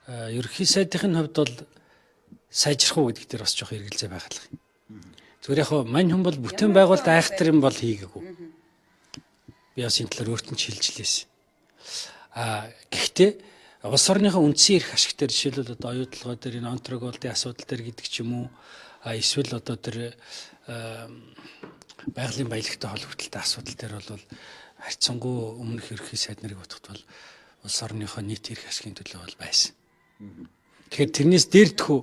ерөнхий сайдын хувьд бол сайжрах уу гэдэг дээр бас жоох эргэлзээ байгалах юм. Зүгээр яг мань хүн бол бүтээн байгуулалт айхтар юм бол хийгээгүй. Би бас энэ талаар өөртөө хэлж лээсэн. Гэхдээ улс орныхоо үндсэн эрх ашиг дээр жишээлбэл одоо оюутлогоо дээр энэ онтроголдын асуудал дээр гэдэг ч юм уу эсвэл одоо тэр байгалийн баялагтай холбогдлолтой асуудал дээр бол харьцангуй өмнөх ерөнхий сайд нарыг бодоход бол улс орныхоо нийт эрх ашигын төлөө бол байсан. Тэгэхээр тэрнээс дээрдэхүү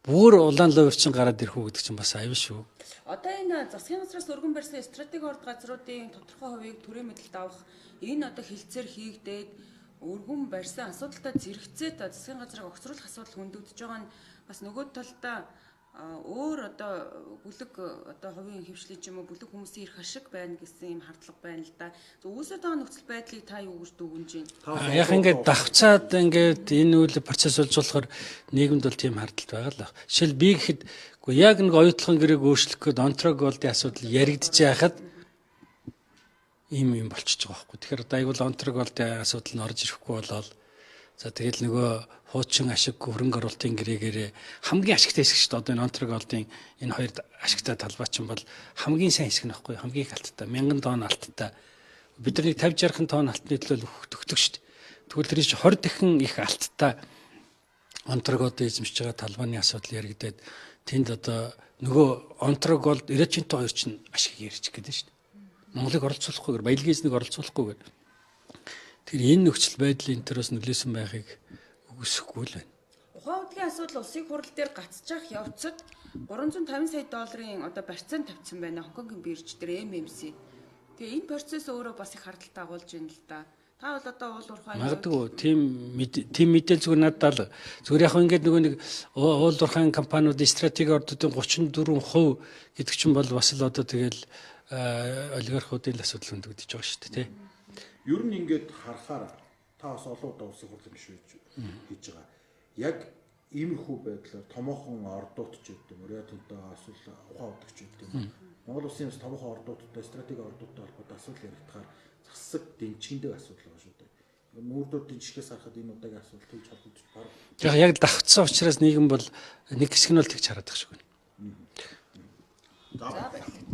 бүр улаан ловчин гараад ирэх үү гэдэг чинь бас аюул шүү. Одоо энэ засгийн газраас өргөн барьсан стратеги орд газруудын тодорхой хувийг төрийн мэдэлд авах энэ одоо хилцээр хийгдээд өргөн барьсан асуудалтай зэрэгцээд засгийн газрыг огцруулах асуудал хөндөгдөж байгаа нь бас нөгөө талдаа өөр одоо бүлэг одоо хувийн хөвшлийн ч юм уу бүлэг хүмүүсийн эрх ашиг байна гэсэн юм хардлага байна л да. Үүсэж байгаа нөхцөл байдлыг та юу гэж дүгнэж байна? Яг ингээд давхцаад ингээд энэ үйл процесс болж болохоор нийгэмд бол тийм хардлагт байгаа л байна. Жишээл би гэхэд яг нэг оюутлогын гэрээг өөрчлөх гээд онтроголдын асуудал яригдж байхад ийм юм болчихж байгаа байхгүй. Тэгэхээр одоо айгуул онтроголдын асуудал нь орж ирэхгүй болоод за тэгэл нөгөө хуучин ашиг хөрөнгө оруулалтын гэрээгээр хамгийн ашигтай хэсэг шүү дээ. Одоо энэ онтроголдын энэ хоёр ашигтай талбай чинь бол хамгийн сайн хэсэг нөхгүй, хамгийн их алттай 1000 тонн алттай. Бидний 50-60 тонн алтны төлөө төгтөг шүү дээ. Тэгвэл тэр чинь 20 дахин их алттай онтроголд эзэмшиж байгаа талбайны асуудал яригдээд тэнд одоо нөгөө онтроголд Ирачинто хоёр чинь ашиг ярьчих гэдэг шүү дээ. Монголыг оролцуулахгүйгээр, баялагын эзнийг оролцуулахгүйгээр. Тэр энэ нөхцөл байдлын төрөөс нөлөөсөн байхыг үгүйсэхгүй л байна. Ухаан удгийн асуудал улсын хурал дээр гацчих явцад 350 сая долларын одоо барьцаан тавьсан байна. Хонконгийн бирж дээр MMC. Тэгээ энэ процесс өөрөө бас их хардталт агуулж байна л да. Та бол одоо уул уурхай магадгүй тийм мэдээл зүгээр надад л зүгээр яг ингээд нөгөө нэг уул уурхайн компаниудын стратеги ордуудын 34% гэдэг чинь бол бас л одоо тэгэл олигархуудын л асуудал хөндөгдөж байгаа шүү дээ тий. Ер нь ингээд харахаар та бас олон удаа улсын хурлын гишүүн хийж байгаа. Яг иймэрхүү байдлаар томоохон ордууд ч гэдэг юм уу, ятантай асуул ухаан удагч гэдэг юм. Монгол улсын бас томоохон ордуудтай стратеги ордуудтай холбоотой асуудал яригдахаар засаг дэмжиндээ асуудал байгаа шүү дээ. Мөрдүүдийн жишгээс харахад энэ удаагийн асуудал тэгж холбогдож баг. Яг давхцсан учраас нийгэм бол нэг хэсэг нь бол тэгж хараад байгаа шүү. За баярлалаа.